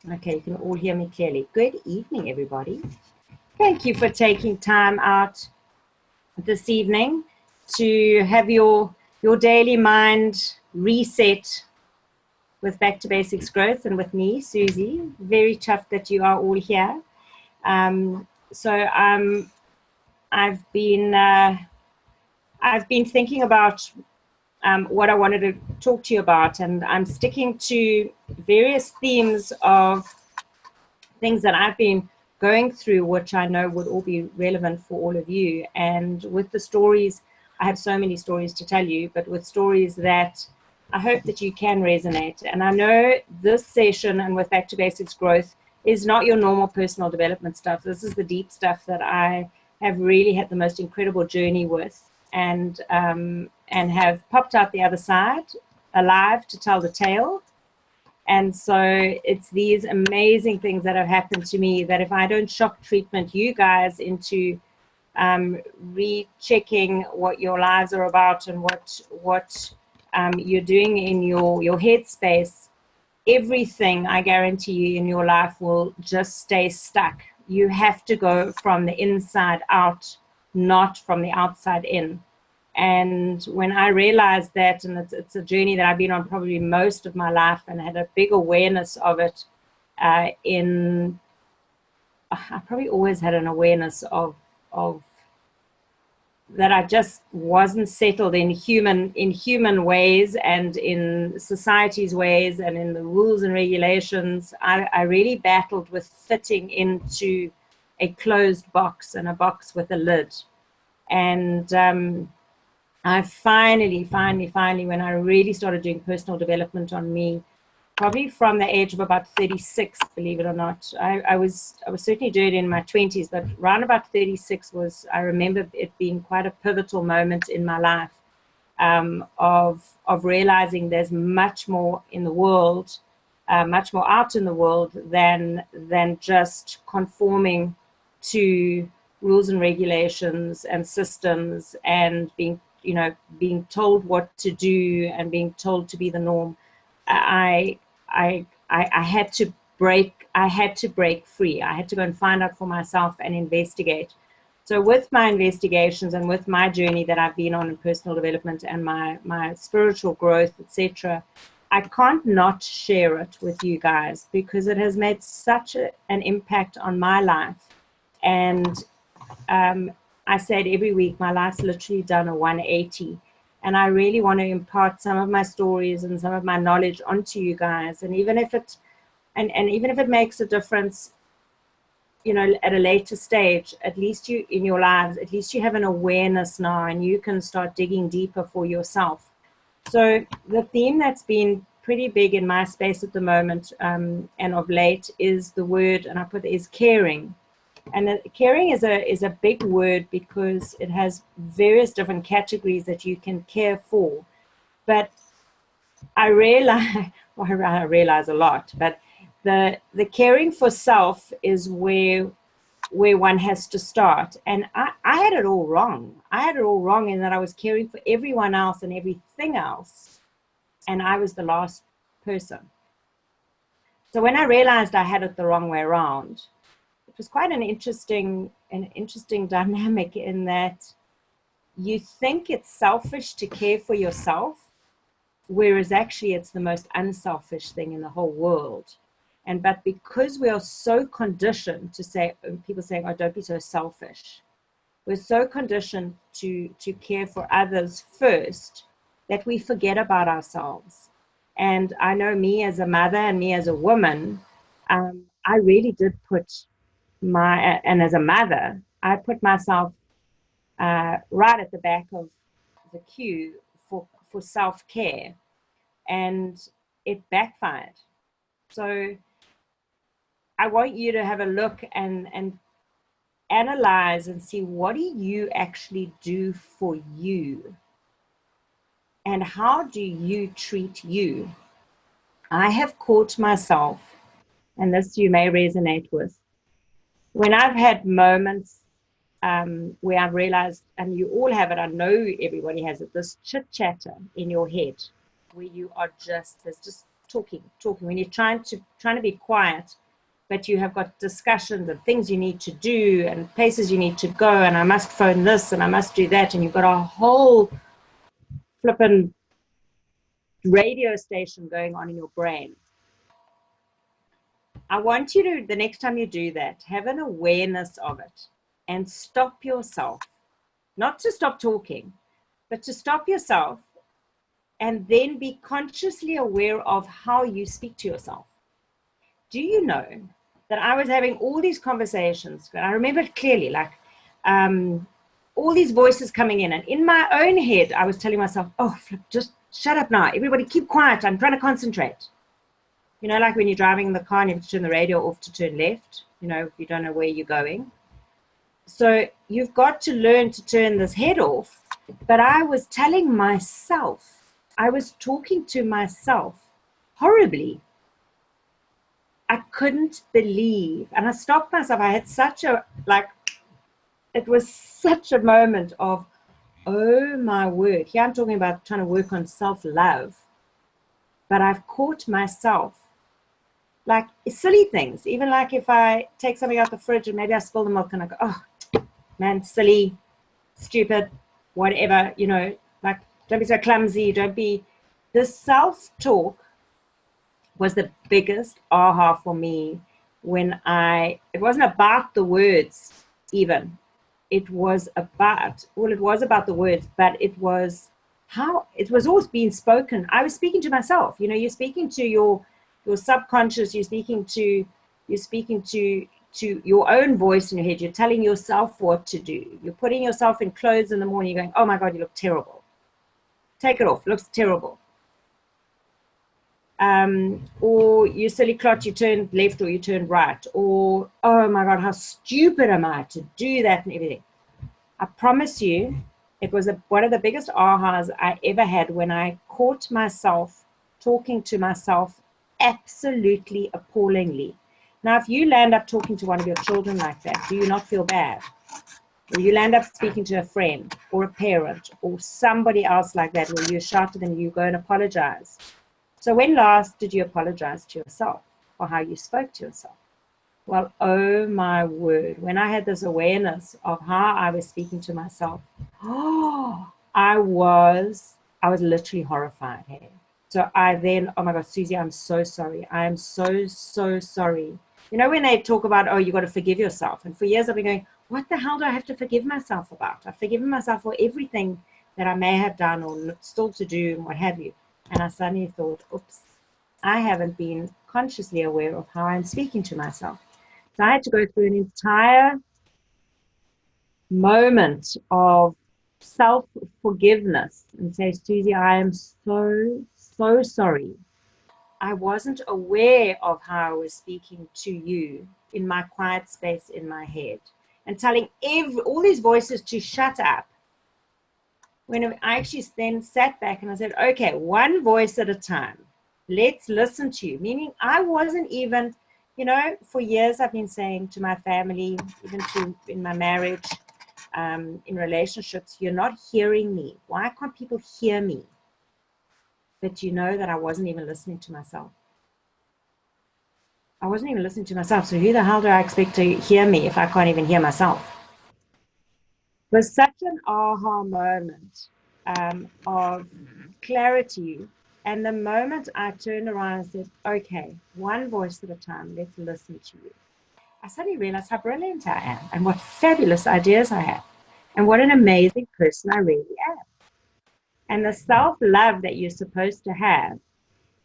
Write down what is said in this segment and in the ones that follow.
Okay, you can all hear me clearly. Good evening, everybody. Thank you for taking time out this evening to have your daily mind reset with Back to Basics Growth and with me, Susie. Very tough that you are all here. So I've been thinking about what I wanted to talk to you about, and I'm sticking to various themes of things that I've been going through, which I know would all be relevant for all of you. And with the stories, I have so many stories to tell you, but with stories that I hope that you can resonate. And I know this session and with Back to Basics Growth is not your normal personal development stuff. This is the deep stuff that I have really had the most incredible journey with, and have popped out the other side alive to tell the tale. And so it's these amazing things that have happened to me that if I don't shock treatment you guys into rechecking what your lives are about and what you're doing in your headspace, everything I guarantee you in your life will just stay stuck. You have to go from the inside out, not from the outside in. And when I realized that, and it's a journey that I've been on probably most of my life, and had a big awareness of it, I probably always had an awareness of that I just wasn't settled in human ways and in society's ways and in the rules and regulations. I really battled with fitting into a closed box and a box with a lid. And I finally, when I really started doing personal development on me, probably from the age of about 36, believe it or not. I was certainly doing it in my 20s, but around about 36 I remember it being quite a pivotal moment in my life, of realizing there's much more in the world, much more out in the world than just conforming to rules and regulations and systems and being told what to do and being told to be the norm. I had to break. I had to break free. I had to go and find out for myself and investigate. So with my investigations and with my journey that I've been on in personal development and my spiritual growth, etc., I can't not share it with you guys because it has made such an impact on my life. And I said every week, my life's literally done a 180. And I really want to impart some of my stories and some of my knowledge onto you guys. And even if it makes a difference, at a later stage, at least you in your lives, at least you have an awareness now and you can start digging deeper for yourself. So the theme that's been pretty big in my space at the moment, and of late, is the word, and I put is caring. And caring is a big word because it has various different categories that you can care for. But I realize, well, I realize a lot, but the caring for self is where one has to start. And I had it all wrong. I had it all wrong in that I was caring for everyone else and everything else, and I was the last person. So when I realized I had it the wrong way around, it was quite an interesting dynamic in that you think it's selfish to care for yourself, whereas actually it's the most unselfish thing in the whole world. But because we are so conditioned to say, people saying, oh, don't be so selfish. We're so conditioned to care for others first that we forget about ourselves. And I know me as a mother and me as a woman, I really did put and as a mother, I put myself right at the back of the queue for self-care, and it backfired. So I want you to have a look and analyze and see, what do you actually do for you? And how do you treat you? I have caught myself, and this you may resonate with, when I've had moments where I've realized, and you all have it, I know everybody has it, this chit chatter in your head where you are there's just talking. When you're trying to be quiet, but you have got discussions and things you need to do and places you need to go, and I must phone this and I must do that, and you've got a whole flippin' radio station going on in your brain. I want you to, the next time you do that, have an awareness of it and stop yourself. Not to stop talking, but to stop yourself and then be consciously aware of how you speak to yourself. Do you know that I was having all these conversations, and I remember it clearly, like all these voices coming in, and in my own head, I was telling myself, oh, just shut up now. Everybody keep quiet. I'm trying to concentrate. You know, like when you're driving in the car and you have to turn the radio off to turn left, you know, if you don't know where you're going. So you've got to learn to turn this head off. But I was telling myself, I was talking to myself horribly. I couldn't believe, and I stopped myself. I had such a, like, it was such a moment of, oh my word. Here I'm talking about trying to work on self-love. But I've caught myself, like silly things. Even like if I take something out the fridge and maybe I spill the milk and I go, oh, man, silly, stupid, whatever, you know, like, don't be so clumsy, don't be. The self-talk was the biggest aha for me when it wasn't about the words even. It was about, well, it was about the words, but it was how, it was always being spoken. I was speaking to myself. You know, you're speaking to your subconscious, you're speaking to your own voice in your head. You're telling yourself what to do. You're putting yourself in clothes in the morning, you're going, oh my God, you look terrible. Take it off, it looks terrible. Or you silly clot, you turn left or you turn right. Or, oh my God, how stupid am I to do that and everything. I promise you, it was one of the biggest ahas I ever had when I caught myself talking to myself absolutely appallingly. Now, if you land up talking to one of your children like that, do you not feel bad? Or you land up speaking to a friend or a parent or somebody else like that where you shout at them, you go and apologize. So when last did you apologize to yourself for how you spoke to yourself? Well, oh my word, when I had this awareness of how I was speaking to myself, I was literally horrified. Hey? So I then, oh my God, Susie, I'm so sorry. I am so, so sorry. You know, when they talk about, oh, you got to forgive yourself. And for years I've been going, what the hell do I have to forgive myself about? I've forgiven myself for everything that I may have done or still to do and what have you. And I suddenly thought, oops, I haven't been consciously aware of how I'm speaking to myself. So I had to go through an entire moment of self-forgiveness and say, Susie, I am so, so sorry. I wasn't aware of how I was speaking to you in my quiet space in my head and telling all these voices to shut up. When I actually then sat back and I said, okay, one voice at a time. Let's listen to you. Meaning I wasn't even, you know, for years I've been saying to my family, even in my marriage, in relationships, you're not hearing me. Why can't people hear me? But you know that I wasn't even listening to myself. I wasn't even listening to myself. So who the hell do I expect to hear me if I can't even hear myself? It was such an aha moment of clarity. And the moment I turned around and said, okay, one voice at a time, let's listen to you. I suddenly realized how brilliant I am and what fabulous ideas I have and what an amazing person I really am. And the self-love that you're supposed to have,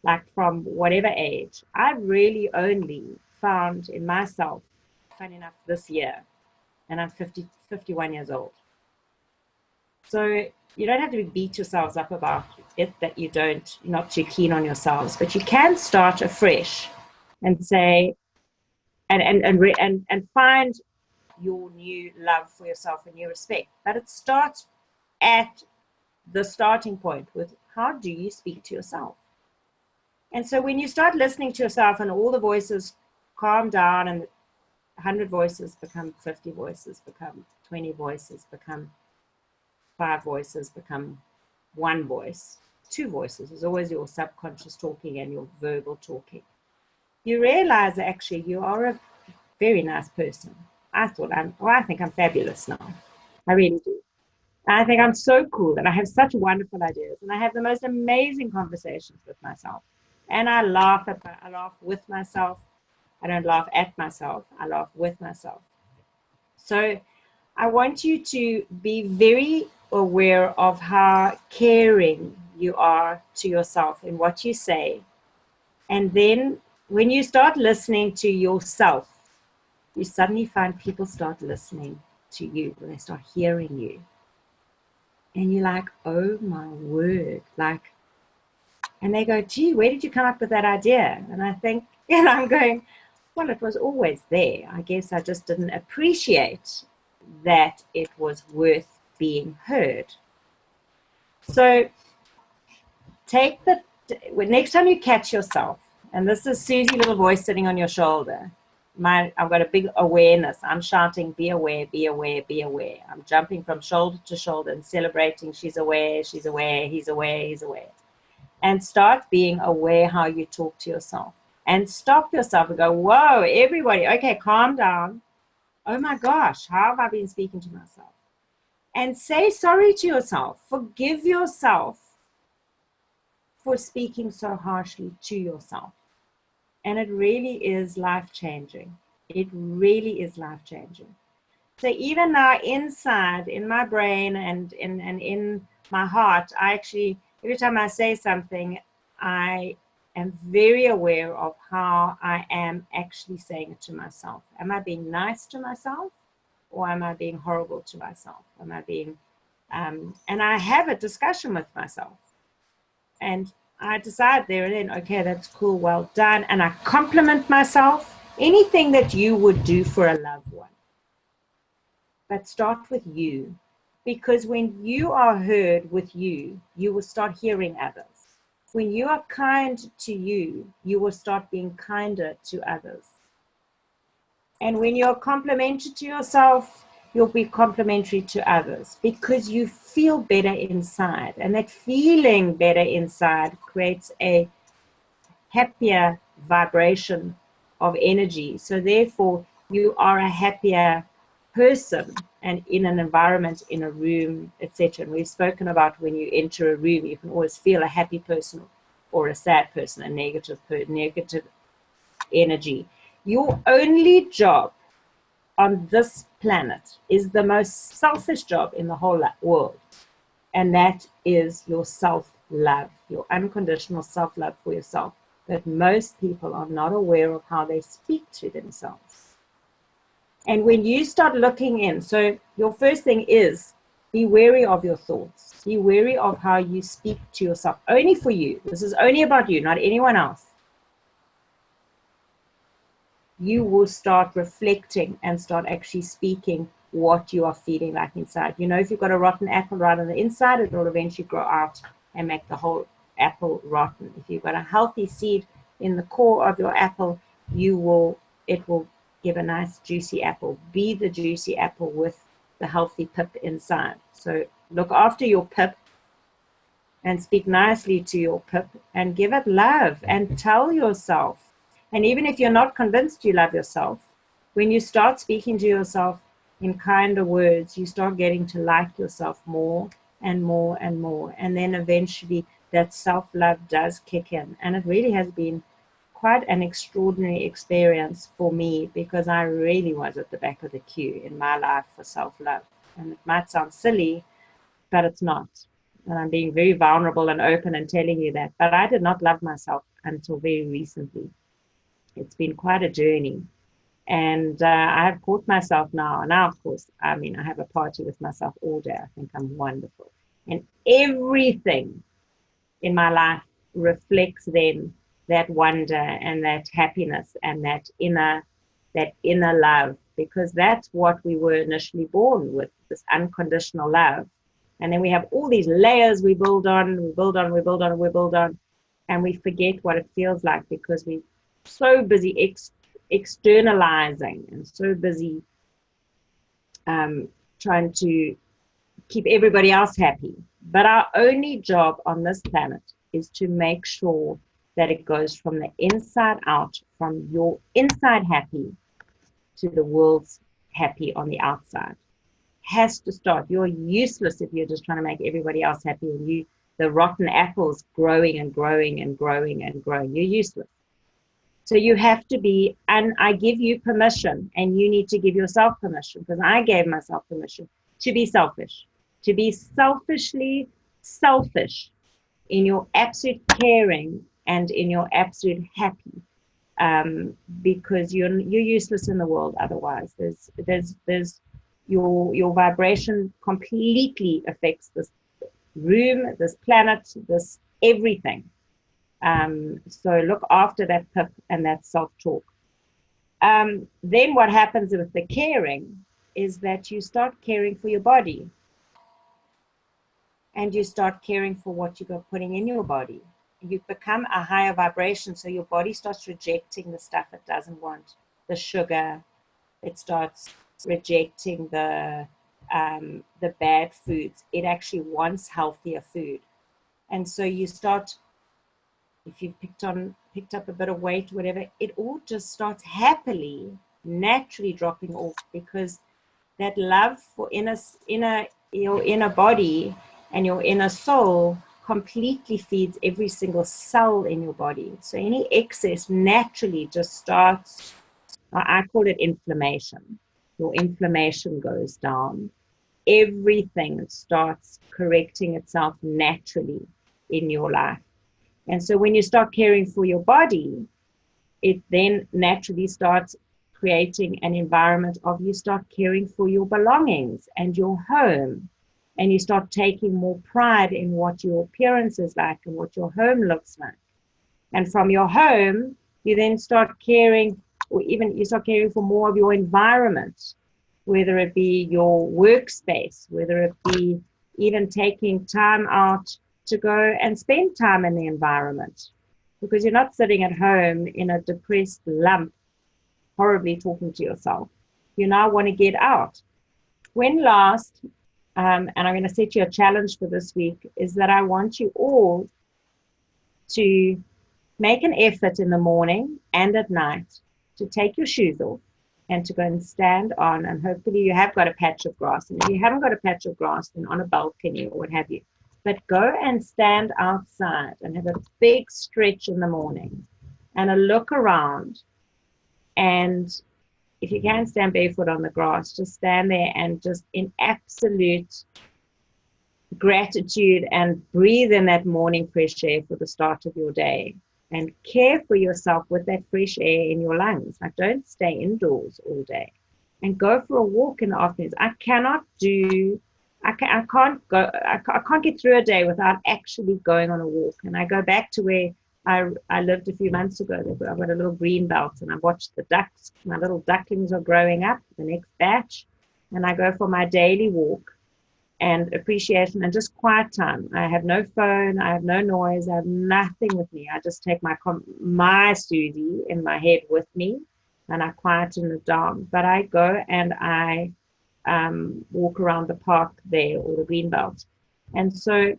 like from whatever age, I've really only found in myself, funny enough, this year, and I'm 51 years old. So you don't have to beat yourselves up about it that you're not too keen on yourselves, but you can start afresh and say, and find your new love for yourself and your respect. But it starts at the starting point with how do you speak to yourself? And so when you start listening to yourself and all the voices calm down and 100 voices become 50 voices, become 20 voices, become 5 voices, become one voice. two voices. There's always your subconscious talking and your verbal talking. You realize that actually you are a very nice person. I think I'm fabulous now. I really do. I think I'm so cool and I have such wonderful ideas and I have the most amazing conversations with myself. And I laugh with myself. I don't laugh at myself. I laugh with myself. So I want you to be very aware of how caring you are to yourself in what you say. And then when you start listening to yourself, you suddenly find people start listening to you, when they start hearing you. And you're like, oh my word, like, and they go, gee, where did you come up with that idea? And I think, and I'm going, well, it was always there. I guess I just didn't appreciate that it was worth being heard. So next time you catch yourself, and this is Susie little voice sitting on your shoulder, I've got a big awareness. I'm shouting, be aware, be aware, be aware. I'm jumping from shoulder to shoulder and celebrating. She's aware, he's aware, he's aware. And start being aware how you talk to yourself. And stop yourself and go, whoa, everybody, okay, calm down. Oh my gosh, how have I been speaking to myself? And say sorry to yourself. Forgive yourself for speaking so harshly to yourself. And it really is life-changing. It really is life-changing. So even now inside, in my brain and in my heart, I actually, every time I say something, I am very aware of how I am actually saying it to myself. Am I being nice to myself? Or am I being horrible to myself? Am I being, and I have a discussion with myself. And I decide there and then, okay, that's cool, well done. And I compliment myself, anything that you would do for a loved one. But start with you. Because when you are heard with you, you will start hearing others. When you are kind to you, you will start being kinder to others. And when you're complimentary to yourself, you'll be complimentary to others because you feel better inside. And that feeling better inside creates a happier vibration of energy. So therefore, you are a happier person and in an environment, in a room, etc. And we've spoken about when you enter a room, you can always feel a happy person or a sad person, a negative energy. Your only job on this planet is the most selfish job in the whole world. And that is your self-love, your unconditional self-love for yourself. But most people are not aware of how they speak to themselves. And when you start looking in, so your first thing is be wary of your thoughts. Be wary of how you speak to yourself. Only for you. This is only about you, not anyone else. You will start reflecting and start actually speaking what you are feeling like inside. You know, if you've got a rotten apple right on the inside, it will eventually grow out and make the whole apple rotten. If you've got a healthy seed in the core of your apple, it will give a nice juicy apple. Be the juicy apple with the healthy pip inside. So look after your pip and speak nicely to your pip and give it love and tell yourself. And even if you're not convinced you love yourself, when you start speaking to yourself in kinder words, you start getting to like yourself more and more and more. And then eventually that self-love does kick in. And it really has been quite an extraordinary experience for me because I really was at the back of the queue in my life for self-love. And it might sound silly, but it's not. And I'm being very vulnerable and open and telling you that. But I did not love myself until very recently. It's been quite a journey. And I have caught myself now. Now, of course, I mean, I have a party with myself all day. I think I'm wonderful. And everything in my life reflects then that wonder and that happiness and that inner love, because that's what we were initially born with, this unconditional love. And then we have all these layers we build on, and we forget what it feels like because we're so busy externalizing and so busy trying to keep everybody else happy. But our only job on this planet is to make sure that it goes from the inside out, from your inside happy to the world's happy on the outside. Has to start. You're useless if you're just trying to make everybody else happy and you, the rotten apples, growing and growing and growing and growing. You're useless. So you have to be, and I give you permission, and you need to give yourself permission, because I gave myself permission to be selfish, to be selfishly selfish in your absolute caring and in your absolute happy, because you're useless in the world otherwise. There's your vibration completely affects this room, this planet, this everything. So look after that pip and that self-talk. Then what happens with the caring is that you start caring for your body, and you start caring for what you're putting in your body. You become a higher vibration, so your body starts rejecting the stuff it doesn't want, the sugar. It starts rejecting the bad foods. It actually wants healthier food. And so you start, if you've picked up a bit of weight, whatever, it all just starts happily, naturally dropping off, because that love for your inner body and your inner soul completely feeds every single cell in your body. So any excess naturally just starts, I call it inflammation. Your inflammation goes down. Everything starts correcting itself naturally in your life. And so when you start caring for your body, it then naturally starts creating an environment of, you start caring for your belongings and your home, and you start taking more pride in what your appearance is like and what your home looks like. And from your home, you then start caring, or even you start caring for more of your environment, whether it be your workspace, whether it be even taking time out to go and spend time in the environment, because you're not sitting at home in a depressed lump, horribly talking to yourself. You now want to get out. When last, and I'm going to set you a challenge for this week, is that I want you all to make an effort in the morning and at night to take your shoes off and to go and stand on, and hopefully you have got a patch of grass. And if you haven't got a patch of grass, then on a balcony or what have you. But go and stand outside and have a big stretch in the morning and a look around. And if you can stand barefoot on the grass, just stand there and just in absolute gratitude and breathe in that morning fresh air for the start of your day, and care for yourself with that fresh air in your lungs. Like, don't stay indoors all day, and go for a walk in the afternoons. I can't get through a day without actually going on a walk. And I go back to where I lived a few months ago. I've got a little green belt, and I watched the ducks. My little ducklings are growing up, the next batch. And I go for my daily walk and appreciation and just quiet time. I have no phone. I have no noise. I have nothing with me. I just take my Susie in my head with me, and I quieten it down. But I go and I walk around the park there, or the green belt. And so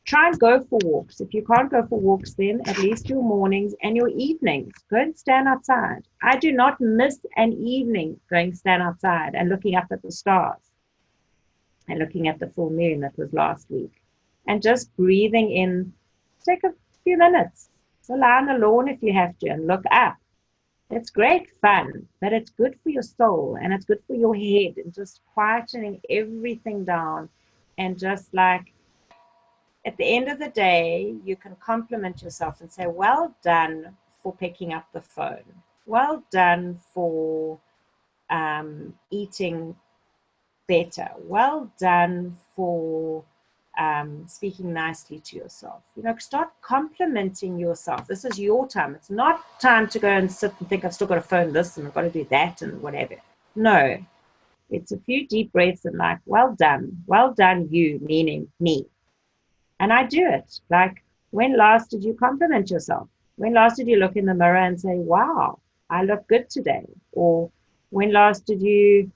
try and go for walks. If you can't go for walks, then at least your mornings and your evenings, go and stand outside. I do not miss an evening going stand outside and looking up at the stars and looking at the full moon that was last week, and just breathing in. Take a few minutes. So lie on the lawn if you have to and look up. It's great fun, but it's good for your soul and it's good for your head, and just quietening everything down. And just like at the end of the day, you can compliment yourself and say, well done for picking up the phone. Well done for eating better. Well done for speaking nicely to yourself. Start complimenting yourself. This is your time. It's not time to go and sit and think, I've still got to phone this and I've got to do that and whatever. No, it's a few deep breaths and like, well done you, meaning me. And I do it. Like, when last did you compliment yourself? When last did you look in the mirror and say, wow, I look good today? Or when last did you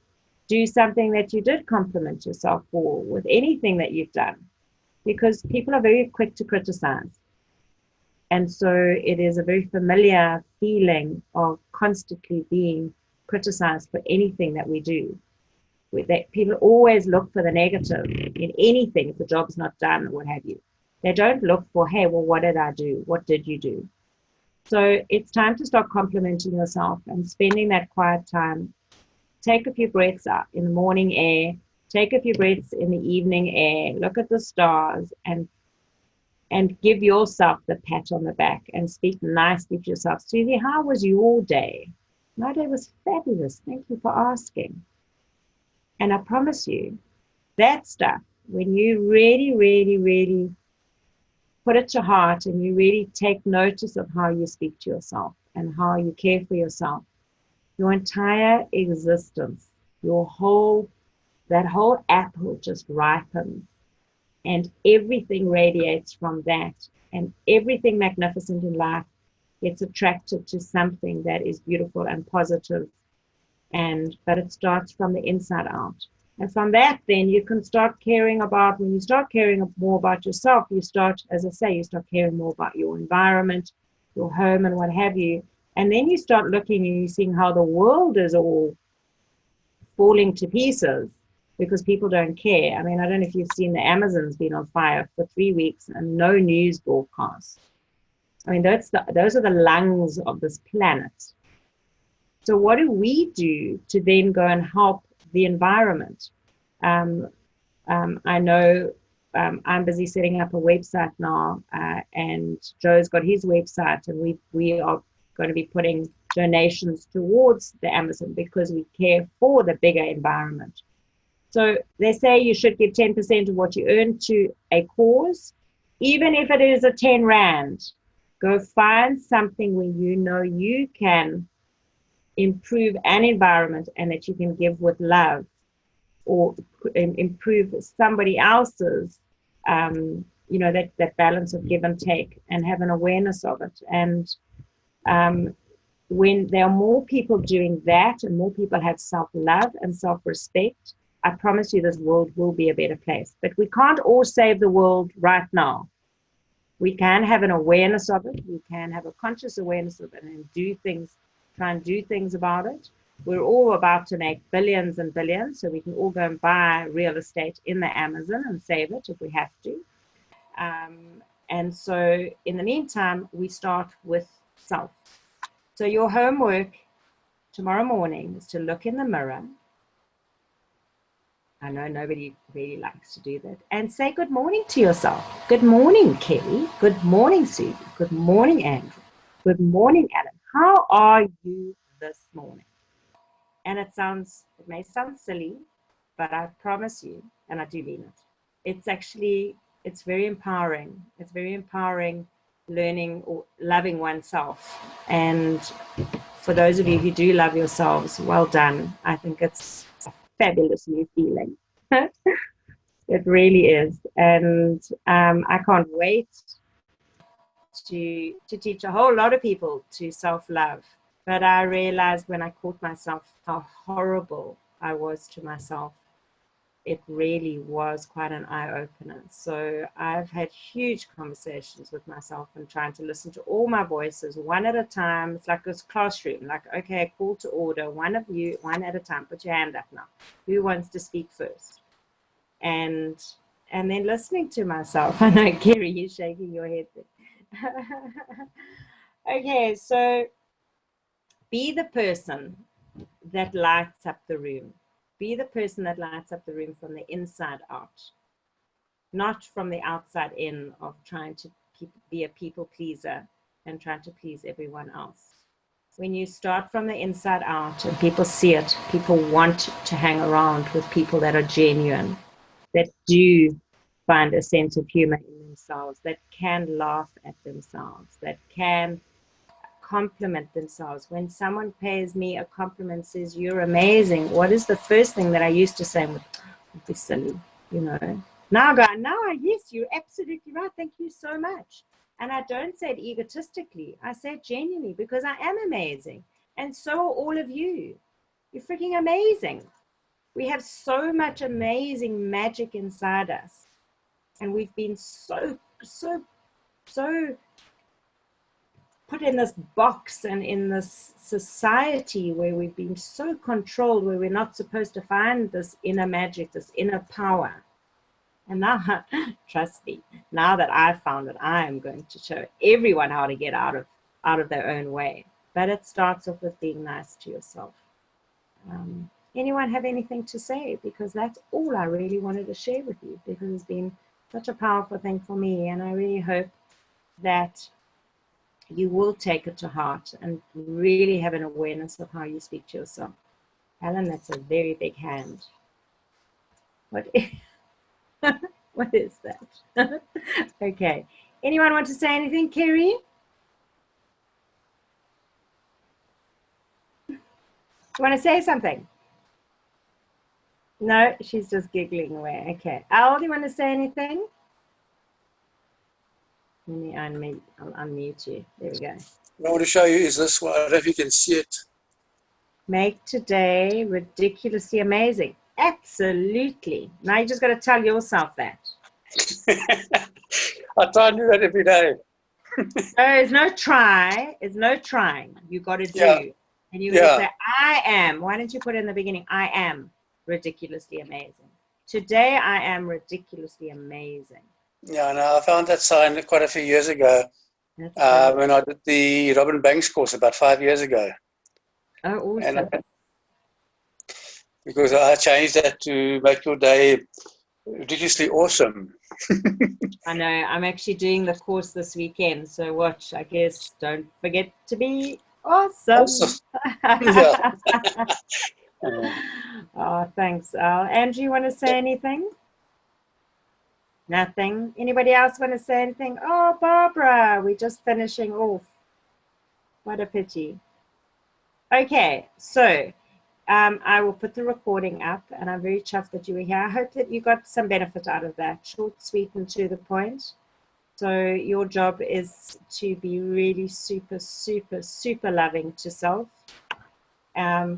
do something that you did compliment yourself for with anything that you've done, because people are very quick to criticize. And so it is a very familiar feeling of constantly being criticized for anything that we do. That people always look for the negative in anything if the job's not done or what have you. They don't look for, hey, well, what did I do? What did you do? So it's time to start complimenting yourself and spending that quiet time. Take a few breaths out in the morning air, take a few breaths in the evening air, look at the stars, and give yourself the pat on the back and speak nicely to yourself. Susie, how was your day? My day was fabulous. Thank you for asking. And I promise you, that stuff, when you really, really, really put it to heart and you really take notice of how you speak to yourself and how you care for yourself, your entire existence, that whole apple just ripens, and everything radiates from that, and everything magnificent in life gets attracted to something that is beautiful and positive. But it starts from the inside out. And from that, then you can start caring about, when you start caring more about yourself, you start, as I say, you start caring more about your environment, your home, and what have you. And then you start looking and you're seeing how the world is all falling to pieces because people don't care. I mean, I don't know if you've seen the Amazon's been on fire for 3 weeks and no news broadcast. I mean, those are the lungs of this planet. So what do we do to then go and help the environment? I know I'm busy setting up a website now, and Joe's got his website, and we are going to be putting donations towards the Amazon because we care for the bigger environment. So they say you should give 10% of what you earn to a cause, even if it is a 10 Rand. Go find something where you know you can improve an environment and that you can give with love, or improve somebody else's, that balance of give and take, and have an awareness of it. And when there are more people doing that and more people have self-love and self-respect, I promise you this world will be a better place. But we can't all save the world right now. We can have an awareness of it. We can have a conscious awareness of it and try and do things about it. We're all about to make billions and billions, so we can all go and buy real estate in the Amazon and save it if we have to. And so in the meantime, we start with self. So your homework tomorrow morning is to look in the mirror. I know nobody really likes to do that. And say good morning to yourself. Good morning, Kelly. Good morning, Susie. Good morning, Andrew. Good morning, Alan. How are you this morning? And it may sound silly, but I promise you, and I do mean it, it's very empowering. It's very empowering learning or loving oneself. And for those of you who do love yourselves, well done. I think it's a fabulous new feeling. It really is. And I can't wait to teach a whole lot of people to self-love. But I realized when I caught myself how horrible I was to myself. It really was quite an eye-opener. So I've had huge conversations with myself and trying to listen to all my voices one at a time. It's like this classroom, like, okay, call to order, one of you, one at a time. Put your hand up now. Who wants to speak first? And then listening to myself. I know, Kerry, you're shaking your head. Okay, so be the person that lights up the room. Be the person that lights up the room from the inside out, not from the outside in of trying to be a people pleaser and trying to please everyone else. When you start from the inside out and people see it, people want to hang around with people that are genuine, that do find a sense of humor in themselves, that can laugh at themselves, that can compliment themselves. When someone pays me a compliment, says you're amazing, what is the first thing that I used to say? Would be silly, Now I go, yes, you're absolutely right, thank you so much. And I don't say it egotistically, I say it genuinely, because I am amazing, and so are all of you. You're freaking amazing. We have so much amazing magic inside us. And we've been so put in this box and in this society where we've been so controlled, where we're not supposed to find this inner magic, this inner power. And now, trust me, now that I've found it, I am going to show everyone how to get out of their own way. But it starts off with being nice to yourself. Anyone have anything to say? Because that's all I really wanted to share with you, because it's been such a powerful thing for me. And I really hope that you will take it to heart and really have an awareness of how you speak to yourself. Helen, that's a very big hand. What is that? Okay. Anyone want to say anything? Kerry? You want to say something? No, she's just giggling away. Okay. Al, do you want to say anything? Let me unmute. I'll unmute you. There we go. What I want to show you is this one. I don't know if you can see it. Make today ridiculously amazing. Absolutely. Now you just got to tell yourself that. I try and do that every day. There's no try. It's no trying. You got to do. Yeah. And you will say, I am. Why don't you put in the beginning, I am ridiculously amazing. Today I am ridiculously amazing. Yeah, no, I found that sign quite a few years ago when I did the Robin Banks course about 5 years ago. Oh, awesome. Because I changed that to make your day ridiculously awesome. I know. I'm actually doing the course this weekend. So watch, I guess. Don't forget to be awesome. Yeah. Oh, thanks, Al. Andrew, you want to say anything? Nothing. Anybody else want to say anything? Oh, Barbara, we're just finishing off. What a pity. Okay, so I will put the recording up, and I'm very chuffed that you were here. I hope that you got some benefit out of that. Short, sweet, and to the point. So your job is to be really super, super, super loving to self.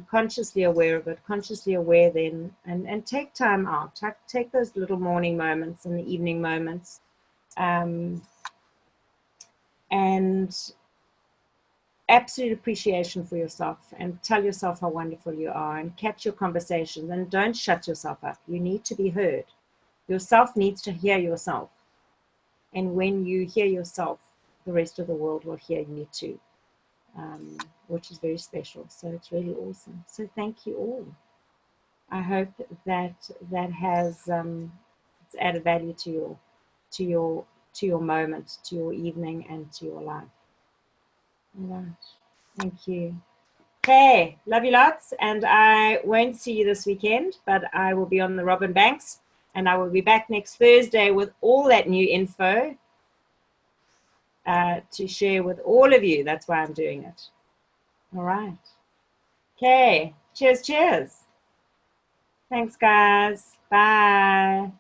Consciously aware of it, consciously aware then, and take time out. Take those little morning moments and the evening moments, and absolute appreciation for yourself, and tell yourself how wonderful you are, and catch your conversations, and don't shut yourself up. You need to be heard. Yourself needs to hear yourself, and when you hear yourself, the rest of the world will hear you too. Which is very special. So it's really awesome. So thank you all. I hope that has it's added value to your moment, to your evening, and to your life. All right. Thank you. Okay, love you lots, and I won't see you this weekend, but I will be on the Robin Banks, and I will be back next Thursday with all that new info to share with all of you. That's why I'm doing it. All right. Okay. Cheers, cheers. Thanks, guys. Bye.